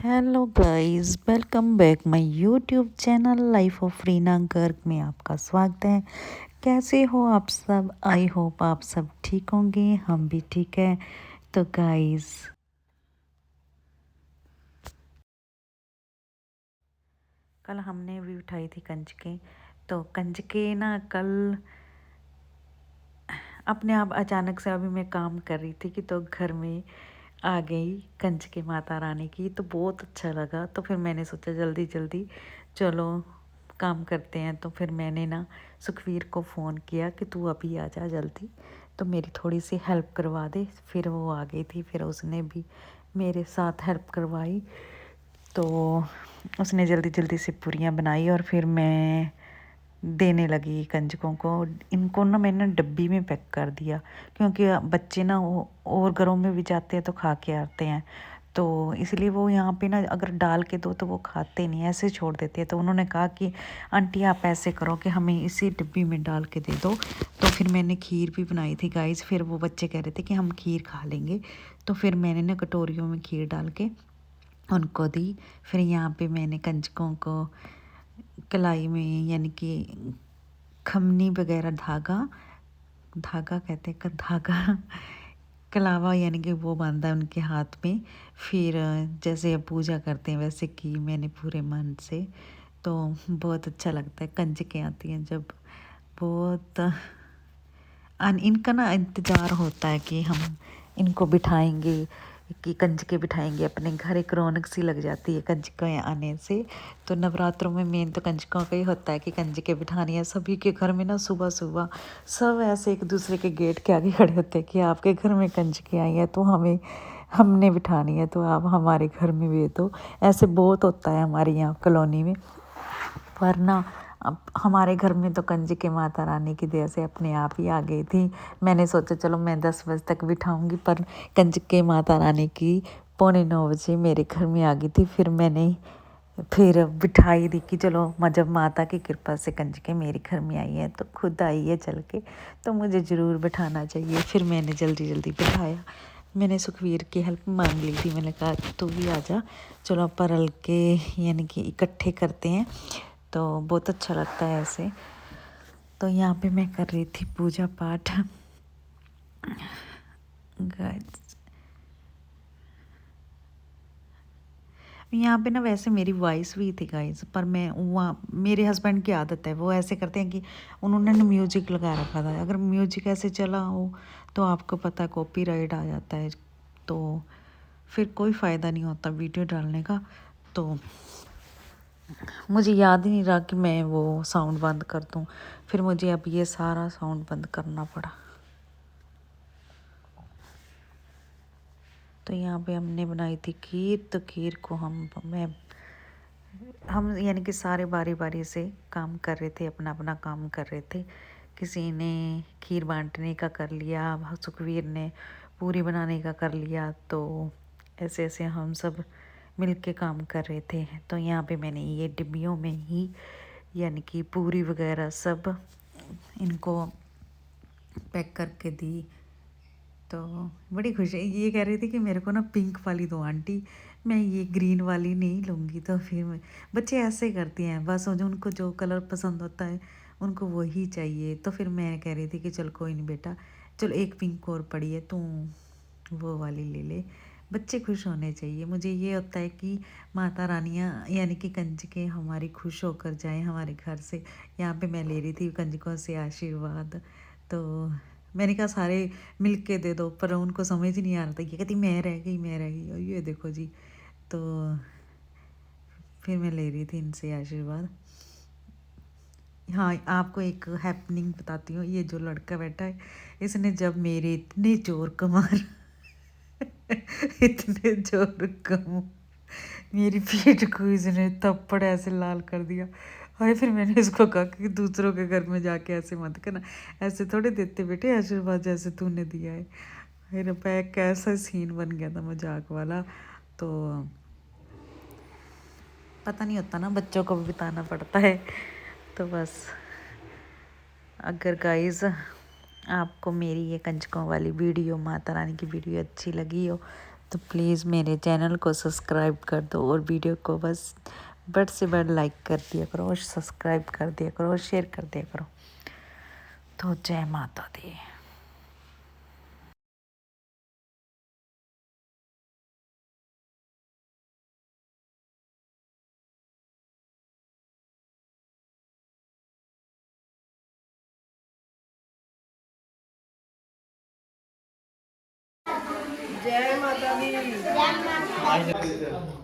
Hello guys, welcome back my YouTube channel life of Reena Garg में आपका स्वागत है। कैसे हो आप सब? आई होप आप सब ठीक होंगे, हम भी ठीक है। तो गाइस, कल हमने भी उठाई थी कंजके। तो कंजके ना कल अपने आप अचानक से, अभी मैं काम कर रही थी कि तो घर में आ गई कंजके माता रानी की। तो बहुत अच्छा लगा। तो फिर मैंने सोचा जल्दी जल्दी चलो काम करते हैं। तो फिर मैंने ना सुखवीर को फ़ोन किया कि तू अभी आ जा जल्दी, तो मेरी थोड़ी सी हेल्प करवा दे। फिर वो आ गई थी, फिर उसने भी मेरे साथ हेल्प करवाई। तो उसने जल्दी जल्दी से पूरियाँ बनाई और फिर मैं देने लगी कंजकों को। इनको ना मैंने डब्बी में पैक कर दिया, क्योंकि बच्चे ना और घरों में भी जाते हैं तो खा के आते हैं। तो इसलिए वो यहाँ पे ना अगर डाल के दो तो वो खाते नहीं, ऐसे छोड़ देते हैं। तो उन्होंने कहा कि आंटी आप ऐसे करो कि हमें इसी डिब्बी में डाल के दे दो। तो फिर मैंने खीर भी बनाई थी गाइस। फिर वो बच्चे कह रहे थे कि हम खीर खा लेंगे। तो फिर मैंने ना कटोरियों में खीर डाल के उनको दी। फिर यहाँ पे मैंने कंजकों को कलाई में, यानी कि खमनी वगैरह, धागा धागा कहते हैं, धागा कलावा, यानी कि वो बांधा उनके हाथ में। फिर जैसे अब पूजा करते हैं वैसे की मैंने पूरे मन से। तो बहुत अच्छा लगता है कंजकें आती हैं जब। बहुत इनका ना इंतज़ार होता है कि हम इनको बिठाएंगे, कि कंजके बिठाएंगे अपने घर। एक रौनक सी लग जाती है कंजकें आने से। तो नवरात्रों में मेन तो कंजकों का ही होता है कि कंजके बिठानी है सभी के घर में ना। सुबह सुबह सब ऐसे एक दूसरे के गेट के आगे खड़े होते हैं कि आपके घर में कंजके आई है तो हमने बिठानी है, तो आप हमारे घर में भी। तो ऐसे बहुत होता है हमारे यहाँ कॉलोनी में। वरना अब हमारे घर में तो कंजके माता रानी की दया से अपने आप ही आ गई थी। मैंने सोचा चलो मैं 10 बजे तक बिठाऊंगी, पर कंजके माता रानी की 8:45 मेरे घर में आ गई थी। फिर मैंने बिठाई दी कि चलो जब माता की कृपा से कंजके मेरे घर में आई है तो खुद आई है चल के, तो मुझे ज़रूर बिठाना चाहिए। फिर मैंने जल्दी जल्दी बिठाया। मैंने सुखवीर की हेल्प मांग ली थी। मैंने कहा तू भी आ जा, चलो परल के यानी कि इकट्ठे करते हैं। तो बहुत अच्छा लगता है ऐसे। तो यहाँ पे मैं कर रही थी पूजा पाठ गाइस। यहाँ पे ना वैसे मेरी वॉइस भी थी गाइस, पर मैं वहाँ मेरे हस्बैंड की आदत है, वो ऐसे करते हैं कि उन्होंने ना म्यूजिक लगा रखा था। अगर म्यूजिक ऐसे चला हो तो आपको पता है कॉपीराइट आ जाता है, तो फिर कोई फ़ायदा नहीं होता वीडियो डालने का। तो मुझे याद ही नहीं रहा कि मैं वो साउंड बंद कर दूँ। फिर मुझे अब ये सारा साउंड बंद करना पड़ा। तो यहाँ पे हमने बनाई थी खीर। तो खीर को हम यानी कि सारे बारी बारी से काम कर रहे थे, अपना अपना काम कर रहे थे। किसी ने खीर बांटने का कर लिया, सुखवीर ने पूरी बनाने का कर लिया। तो ऐसे ऐसे हम सब मिल के काम कर रहे थे। तो यहाँ पे मैंने ये डिब्बियों में ही यानी कि पूरी वगैरह सब इनको पैक करके दी। तो बड़ी खुश है, ये कह रही थी कि मेरे को ना पिंक वाली दो आंटी, मैं ये ग्रीन वाली नहीं लूँगी। तो फिर बच्चे ऐसे करती हैं, बस जो उनको जो कलर पसंद होता है उनको वही चाहिए। तो फिर मैं कह रही थी कि चल कोई नहीं बेटा, चलो एक पिंक और पड़ी है, तू वो वाली ले ले। बच्चे खुश होने चाहिए। मुझे ये होता है कि माता रानियाँ यानी कि कंजकें हमारी खुश होकर जाएं हमारे घर से। यहाँ पे मैं ले रही थी कंजकों से आशीर्वाद। तो मैंने कहा सारे मिल के दे दो, पर उनको समझ ही नहीं आ रहा था। ये कहती मैं रह गई, मैं रह गई, और ये देखो जी। तो फिर मैं ले रही थी इनसे आशीर्वाद। हाँ, आपको एक हैपनिंग बताती हूँ। ये जो लड़का बैठा है, इसने जब मेरे इतने जोर कमार इतने जोर कम मेरी पीठ को इसने थप्पड़ ऐसे लाल कर दिया। हाय, फिर मैंने इसको कहा कि दूसरों के घर में जाके ऐसे मत करना, ऐसे थोड़े देते बेटे आशीर्वाद जैसे तूने दिया है। मेरे पे कैसा सीन बन गया था मजाक वाला। तो पता नहीं होता ना, बच्चों को भी बिताना पड़ता है। तो बस, अगर गाइस आपको मेरी ये कंजकों वाली वीडियो, माता रानी की वीडियो अच्छी लगी हो तो प्लीज़ मेरे चैनल को सब्सक्राइब कर दो और वीडियो को बस बड़ से बड़ लाइक कर दिया करो और सब्सक्राइब कर दिया करो और शेयर कर दिया करो। तो जय माता दी। जय माता दी। जय माता दी।